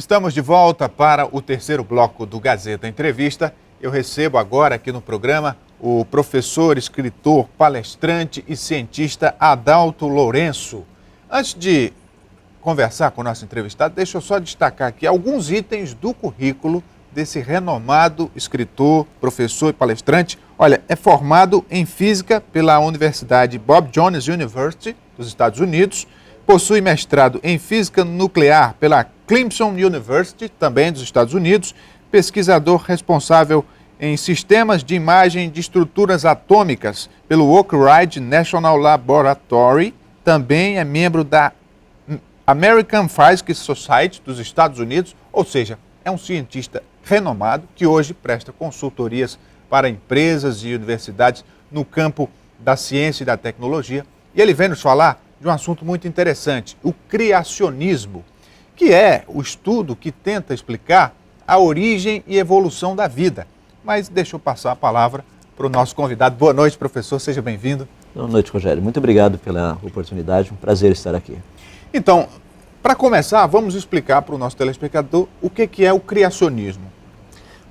Estamos de volta para o terceiro bloco do Gazeta Entrevista. Eu recebo agora aqui no programa o professor, escritor, palestrante e cientista Adalto Lourenço. Antes de conversar com o nosso entrevistado, deixa eu só destacar aqui alguns itens do currículo desse renomado escritor, professor e palestrante. Olha, é formado em Física pela Universidade Bob Jones University, dos Estados Unidos, possui mestrado em Física Nuclear pela Clemson University, também dos Estados Unidos, pesquisador responsável em Sistemas de Imagem de Estruturas Atômicas pelo Oak Ridge National Laboratory, também é membro da American Physics Society dos Estados Unidos, ou seja, é um cientista renomado que hoje presta consultorias para empresas e universidades no campo da ciência e da tecnologia. E ele vem nos falar de um assunto muito interessante, o criacionismo, que é o estudo que tenta explicar a origem e evolução da vida. Mas deixa eu passar a palavra para o nosso convidado. Boa noite, professor, seja bem-vindo. Boa noite, Rogério. Muito obrigado pela oportunidade, um prazer estar aqui. Então, para começar, vamos explicar para o nosso telespectador o que é o criacionismo.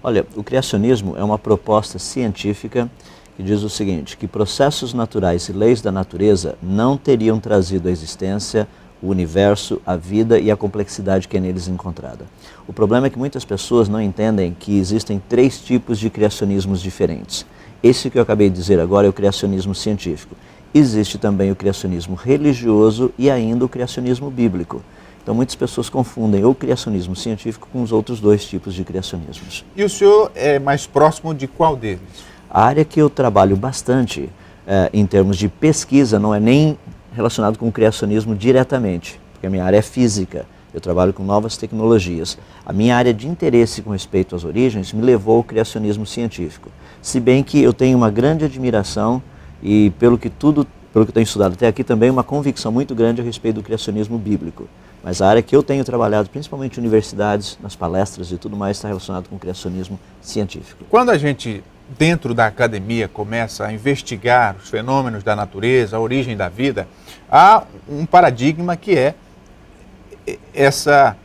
Olha, o criacionismo é uma proposta científica que diz o seguinte, que processos naturais e leis da natureza não teriam trazido à existência o universo, a vida e a complexidade que é neles encontrada. O problema é que muitas pessoas não entendem que existem três tipos de criacionismos diferentes. Esse que eu acabei de dizer agora é o criacionismo científico. Existe também o criacionismo religioso e ainda o criacionismo bíblico. Então muitas pessoas confundem o criacionismo científico com os outros dois tipos de criacionismos. E o senhor é mais próximo de qual deles? A área que eu trabalho bastante em termos de pesquisa não é nem relacionado com o criacionismo diretamente, porque a minha área é física, eu trabalho com novas tecnologias. A minha área de interesse com respeito às origens me levou ao criacionismo científico. Se bem que eu tenho uma grande admiração e pelo que eu tenho estudado até aqui também uma convicção muito grande a respeito do criacionismo bíblico. Mas a área que eu tenho trabalhado, principalmente em universidades, nas palestras e tudo mais, está relacionado com o criacionismo científico. Quando a gente, dentro da academia, começa a investigar os fenômenos da natureza, a origem da vida, há um paradigma que é essa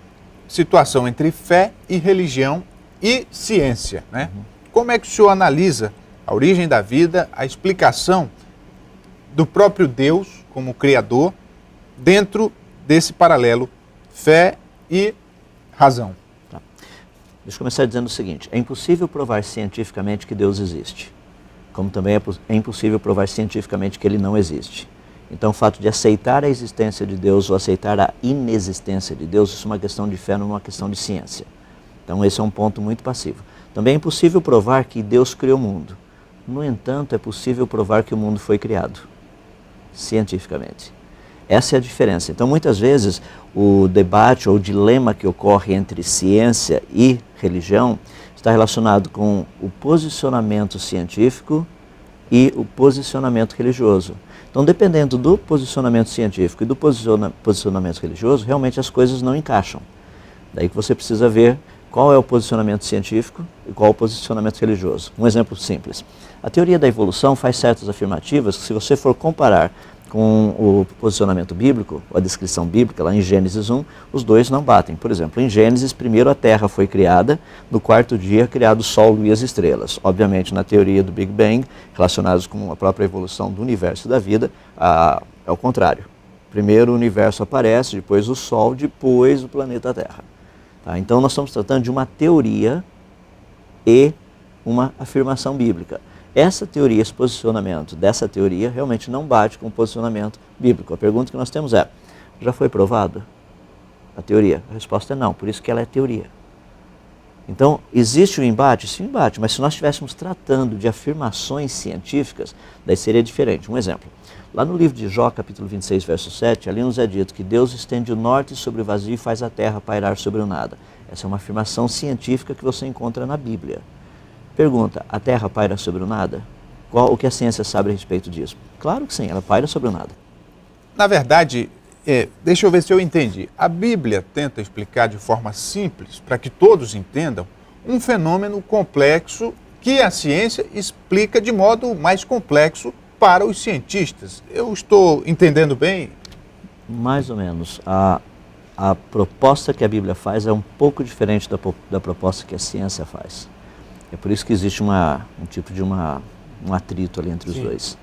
situação entre fé e religião e ciência, né? Como é que o senhor analisa a origem da vida, a explicação do próprio Deus como Criador dentro desse paralelo fé e razão? Tá. Deixa eu começar dizendo o seguinte, é impossível provar cientificamente que Deus existe, como também é impossível provar cientificamente que Ele não existe. Então o fato de aceitar a existência de Deus ou aceitar a inexistência de Deus, isso é uma questão de fé, não é uma questão de ciência. Então esse é um ponto muito passivo. Também é impossível provar que Deus criou o mundo. No entanto, é possível provar que o mundo foi criado, cientificamente. Essa é a diferença. Então, muitas vezes, o debate ou o dilema que ocorre entre ciência e religião está relacionado com o posicionamento científico e o posicionamento religioso. Então, dependendo do posicionamento científico e do posicionamento religioso, realmente as coisas não encaixam. Daí que você precisa ver qual é o posicionamento científico e qual é o posicionamento religioso. Um exemplo simples. A teoria da evolução faz certas afirmativas que, se você for comparar com o posicionamento bíblico, a descrição bíblica, lá em Gênesis 1, os dois não batem. Por exemplo, em Gênesis, primeiro a Terra foi criada, no quarto dia criado o Sol e as estrelas. Obviamente, na teoria do Big Bang, relacionados com a própria evolução do universo e da vida, é o contrário. Primeiro o universo aparece, depois o Sol, depois o planeta Terra. Tá? Então, nós estamos tratando de uma teoria e uma afirmação bíblica. Essa teoria, esse posicionamento dessa teoria realmente não bate com o posicionamento bíblico. A pergunta que nós temos é, já foi provado a teoria? A resposta é não, por isso que ela é teoria. Então, existe um embate? Sim, um embate, mas se nós estivéssemos tratando de afirmações científicas, daí seria diferente. Um exemplo, lá no livro de Jó, capítulo 26, verso 7, ali nos é dito que Deus estende o norte sobre o vazio e faz a terra pairar sobre o nada. Essa é uma afirmação científica que você encontra na Bíblia. Pergunta, a Terra paira sobre o nada? O que a ciência sabe a respeito disso? Claro que sim, ela paira sobre o nada. Na verdade, deixa eu ver se eu entendi. A Bíblia tenta explicar de forma simples, para que todos entendam, um fenômeno complexo que a ciência explica de modo mais complexo para os cientistas. Eu estou entendendo bem? Mais ou menos. a proposta que a Bíblia faz é um pouco diferente da proposta que a ciência faz. É por isso que existe um tipo de um atrito ali entre os dois.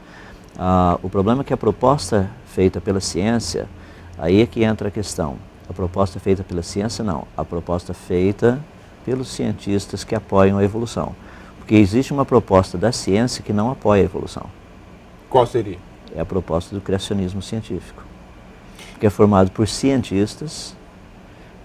O problema é que a proposta feita pela ciência, aí é que entra a questão. A proposta feita pela ciência, não. A proposta feita pelos cientistas que apoiam a evolução. Porque existe uma proposta da ciência que não apoia a evolução. Qual seria? É a proposta do criacionismo científico, que é formado por cientistas,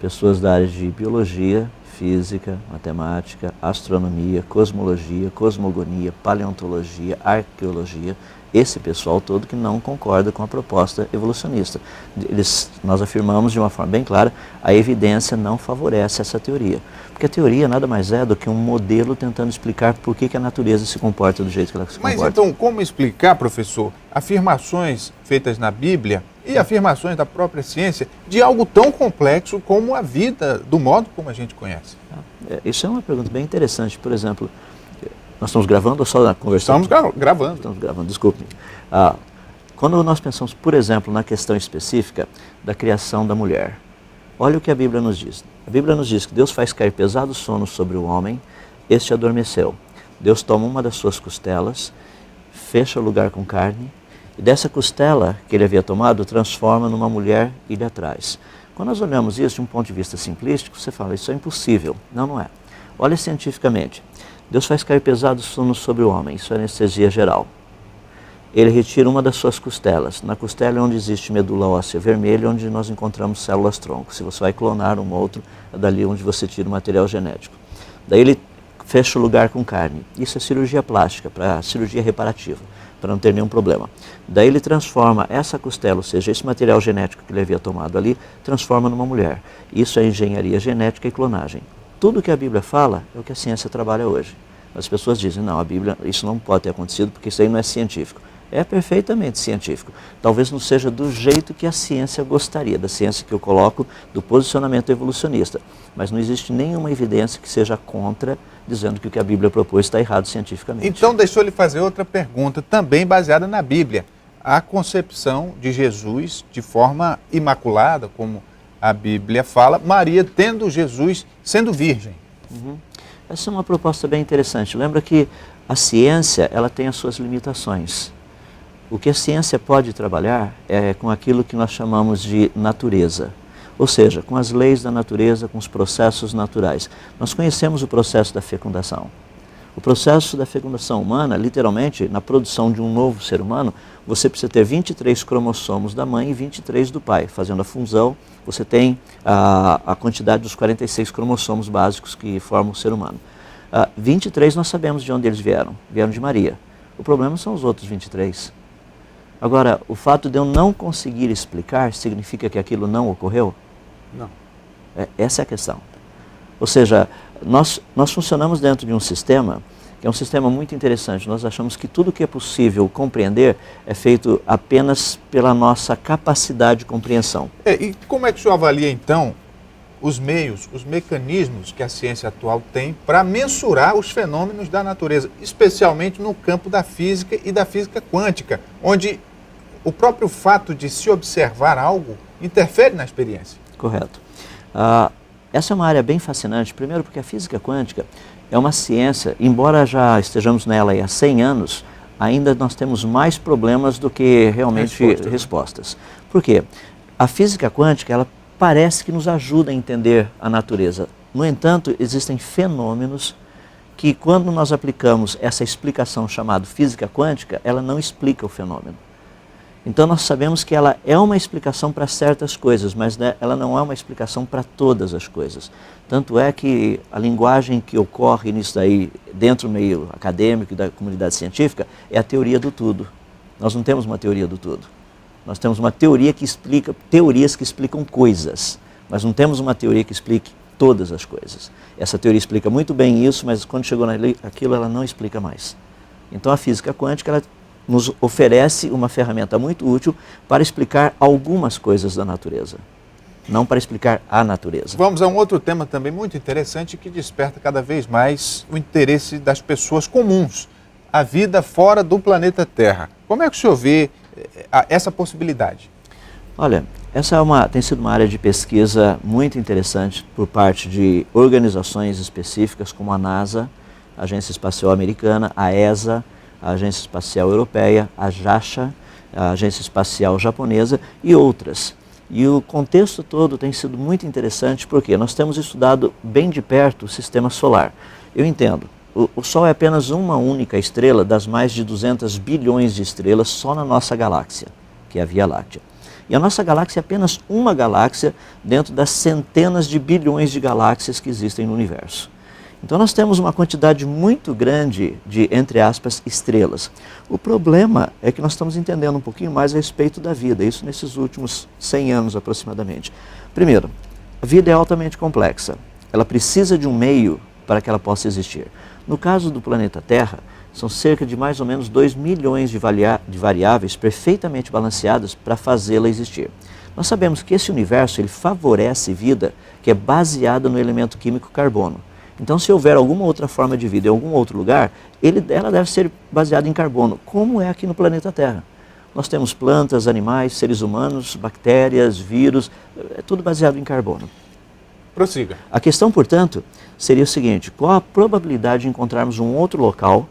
pessoas da área de biologia, física, matemática, astronomia, cosmologia, cosmogonia, paleontologia, arqueologia, esse pessoal todo que não concorda com a proposta evolucionista. Nós afirmamos de uma forma bem clara, a evidência não favorece essa teoria. Porque a teoria nada mais é do que um modelo tentando explicar por que a natureza se comporta do jeito que ela se comporta. Mas então, como explicar, professor, afirmações feitas na Bíblia e afirmações da própria ciência de algo tão complexo como a vida, do modo como a gente conhece? Isso é uma pergunta bem interessante. Por exemplo, nós estamos gravando ou só conversando? Estamos gravando. Estamos gravando, desculpe. Quando nós pensamos, por exemplo, na questão específica da criação da mulher, olha o que a Bíblia nos diz. A Bíblia nos diz que Deus faz cair pesado sono sobre o homem, este adormeceu. Deus toma uma das suas costelas, fecha o lugar com carne, e dessa costela que ele havia tomado, transforma numa mulher e lhe traz. Quando nós olhamos isso de um ponto de vista simplístico, você fala, isso é impossível. Não, não é. Olha cientificamente. Deus faz cair pesado sono sobre o homem, isso é anestesia geral. Ele retira uma das suas costelas. Na costela é onde existe medula óssea vermelha, onde nós encontramos células-tronco. Se você vai clonar um outro, é dali onde você tira o material genético. Daí ele fecha o lugar com carne. Isso é cirurgia plástica, para cirurgia reparativa, para não ter nenhum problema. Daí ele transforma essa costela, ou seja, esse material genético que ele havia tomado ali, transforma numa mulher. Isso é engenharia genética e clonagem. Tudo que a Bíblia fala é o que a ciência trabalha hoje. As pessoas dizem, não, a Bíblia, isso não pode ter acontecido porque isso aí não é científico. É perfeitamente científico. Talvez não seja do jeito que a ciência gostaria, da ciência que eu coloco, do posicionamento evolucionista. Mas não existe nenhuma evidência que seja contra, dizendo que o que a Bíblia propôs está errado cientificamente. Então, deixa eu lhe fazer outra pergunta, também baseada na Bíblia. A concepção de Jesus de forma imaculada, como a Bíblia fala, Maria tendo Jesus sendo virgem. Essa é uma proposta bem interessante. Lembra que a ciência ela tem as suas limitações. O que a ciência pode trabalhar é com aquilo que nós chamamos de natureza. Ou seja, com as leis da natureza, com os processos naturais. Nós conhecemos o processo da fecundação. O processo da fecundação humana, literalmente, na produção de um novo ser humano, você precisa ter 23 cromossomos da mãe e 23 do pai. Fazendo a fusão, você tem a quantidade dos 46 cromossomos básicos que formam o ser humano. 23 nós sabemos de onde eles vieram. Vieram de Maria. O problema são os outros 23. Agora, o fato de eu não conseguir explicar significa que aquilo não ocorreu? Não. Essa é a questão. Ou seja, nós funcionamos dentro de um sistema que é um sistema muito interessante. Nós achamos que tudo que é possível compreender é feito apenas pela nossa capacidade de compreensão. E como é que o senhor avalia, então, os meios, os mecanismos que a ciência atual tem para mensurar os fenômenos da natureza, especialmente no campo da física e da física quântica, onde o próprio fato de se observar algo interfere na experiência? Correto. Essa é uma área bem fascinante, primeiro porque a física quântica é uma ciência, embora já estejamos nela há 100 anos, ainda nós temos mais problemas do que realmente respostas. Por quê? A física quântica, ela parece que nos ajuda a entender a natureza. No entanto, existem fenômenos que, quando nós aplicamos essa explicação chamada física quântica, ela não explica o fenômeno. Então nós sabemos que ela é uma explicação para certas coisas, mas ela não é uma explicação para todas as coisas. Tanto é que a linguagem que ocorre nisso daí, dentro do meio acadêmico e da comunidade científica, é a teoria do tudo. Nós não temos uma teoria do tudo. Nós temos uma teoria que explica, teorias que explicam coisas, mas não temos uma teoria que explique todas as coisas. Essa teoria explica muito bem isso, mas quando chegou naquilo ela não explica mais. Então a física quântica, ela nos oferece uma ferramenta muito útil para explicar algumas coisas da natureza, não para explicar a natureza. Vamos a um outro tema também muito interessante que desperta cada vez mais o interesse das pessoas comuns, a vida fora do planeta Terra. Como é que o senhor vê essa possibilidade? Olha, Essa tem sido uma área de pesquisa muito interessante por parte de organizações específicas como a NASA, a Agência Espacial Americana, a ESA, a Agência Espacial Europeia, a JAXA, a Agência Espacial Japonesa e outras. E o contexto todo tem sido muito interessante porque nós temos estudado bem de perto o sistema solar. Eu entendo, o Sol é apenas uma única estrela das mais de 200 bilhões de estrelas só na nossa galáxia, que é a Via Láctea. E a nossa galáxia é apenas uma galáxia dentro das centenas de bilhões de galáxias que existem no universo. Então nós temos uma quantidade muito grande de, entre aspas, estrelas. O problema é que nós estamos entendendo um pouquinho mais a respeito da vida, isso nesses últimos 100 anos aproximadamente. Primeiro, a vida é altamente complexa. Ela precisa de um meio para que ela possa existir. No caso do planeta Terra, são cerca de mais ou menos 2 milhões de variáveis perfeitamente balanceadas para fazê-la existir. Nós sabemos que esse universo ele favorece vida que é baseada no elemento químico carbono. Então, se houver alguma outra forma de vida em algum outro lugar, ela deve ser baseada em carbono, como é aqui no planeta Terra. Nós temos plantas, animais, seres humanos, bactérias, vírus, é tudo baseado em carbono. Prossiga. A questão, portanto, seria o seguinte: qual a probabilidade de encontrarmos um outro local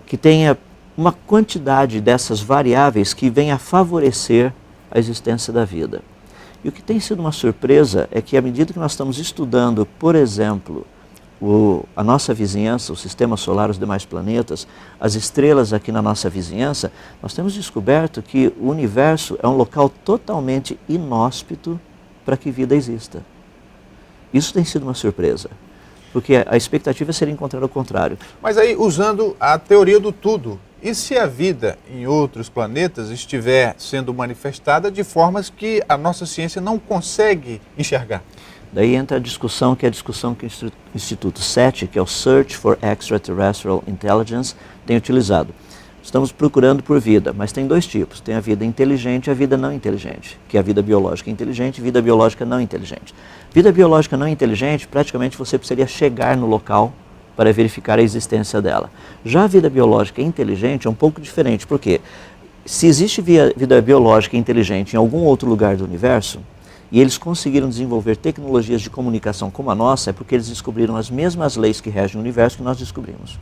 que tenha uma quantidade dessas variáveis que venha a favorecer a existência da vida? E o que tem sido uma surpresa é que à medida que nós estamos estudando, por exemplo, a nossa vizinhança, o sistema solar, os demais planetas, as estrelas aqui na nossa vizinhança, nós temos descoberto que o universo é um local totalmente inóspito para que vida exista. Isso tem sido uma surpresa, porque a expectativa seria encontrar o contrário. Mas aí, usando a teoria do tudo, e se a vida em outros planetas estiver sendo manifestada de formas que a nossa ciência não consegue enxergar? Daí entra a discussão, que é a discussão que o Instituto SETI, que é o Search for Extraterrestrial Intelligence, tem utilizado. Estamos procurando por vida, mas tem dois tipos. Tem a vida inteligente e a vida não inteligente, que é a vida biológica inteligente e vida biológica não inteligente. Vida biológica não inteligente, praticamente você precisaria chegar no local para verificar a existência dela. Já a vida biológica inteligente é um pouco diferente, porque se existe vida biológica inteligente em algum outro lugar do universo, e eles conseguiram desenvolver tecnologias de comunicação como a nossa, é porque eles descobriram as mesmas leis que regem o universo que nós descobrimos.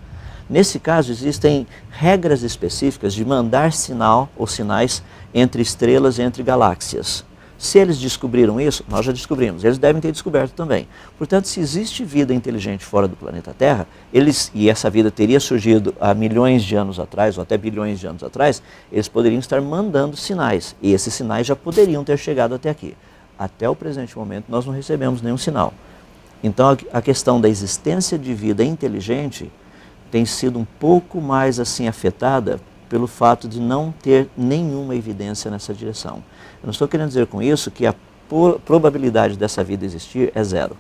Nesse caso, existem regras específicas de mandar sinal ou sinais entre estrelas e entre galáxias. Se eles descobriram isso, nós já descobrimos, eles devem ter descoberto também. Portanto, se existe vida inteligente fora do planeta Terra, e essa vida teria surgido há milhões de anos atrás, ou até bilhões de anos atrás, eles poderiam estar mandando sinais, e esses sinais já poderiam ter chegado até aqui. Até o presente momento, nós não recebemos nenhum sinal. Então, a questão da existência de vida inteligente tem sido um pouco mais assim afetada pelo fato de não ter nenhuma evidência nessa direção. Eu não estou querendo dizer com isso que a probabilidade dessa vida existir é zero.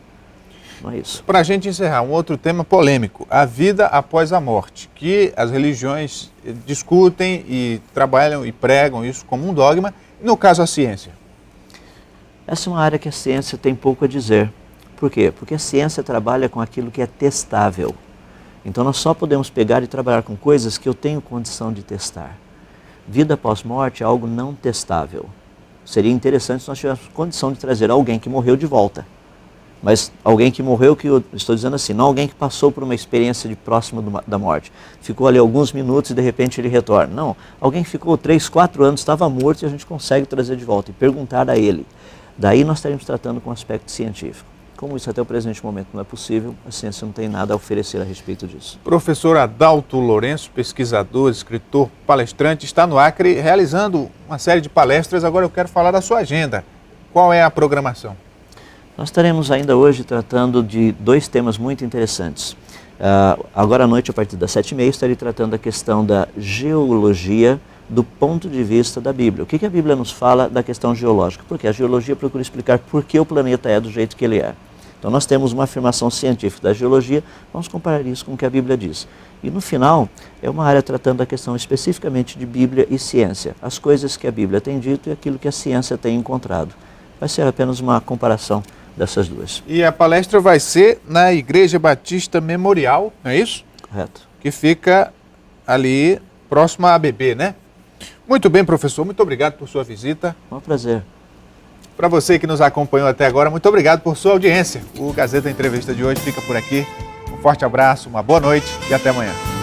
Não é isso. Para a gente encerrar, um outro tema polêmico, a vida após a morte, que as religiões discutem e trabalham e pregam isso como um dogma, e no caso a ciência. Essa é uma área que a ciência tem pouco a dizer. Por quê? Porque a ciência trabalha com aquilo que é testável. Então nós só podemos pegar e trabalhar com coisas que eu tenho condição de testar. Vida após morte é algo não testável. Seria interessante se nós tivéssemos condição de trazer alguém que morreu de volta. Mas alguém que morreu, que eu estou dizendo assim, não alguém que passou por uma experiência de próximo da morte. Ficou ali alguns minutos e de repente ele retorna. Não, alguém que ficou 3, 4 anos, estava morto e a gente consegue trazer de volta e perguntar a ele. Daí nós estaríamos tratando com um aspecto científico. Como isso até o presente momento não é possível, a ciência não tem nada a oferecer a respeito disso. Professor Adalto Lourenço, pesquisador, escritor, palestrante, está no Acre realizando uma série de palestras. Agora eu quero falar da sua agenda. Qual é a programação? Nós estaremos ainda hoje tratando de 2 temas muito interessantes. Agora à noite, a partir das 7h30, estarei tratando da questão da geologia do ponto de vista da Bíblia. O que a Bíblia nos fala da questão geológica? Porque a geologia procura explicar por que o planeta é do jeito que ele é. Então nós temos uma afirmação científica da geologia, vamos comparar isso com o que a Bíblia diz. E no final, é uma área tratando da questão especificamente de Bíblia e ciência, as coisas que a Bíblia tem dito e aquilo que a ciência tem encontrado. Vai ser apenas uma comparação dessas duas. E a palestra vai ser na Igreja Batista Memorial, não é isso? Correto. Que fica ali próximo à ABB, né? Muito bem, professor, muito obrigado por sua visita. É um prazer. Para você que nos acompanhou até agora, muito obrigado por sua audiência. O Gazeta Entrevista de hoje fica por aqui. Um forte abraço, uma boa noite e até amanhã.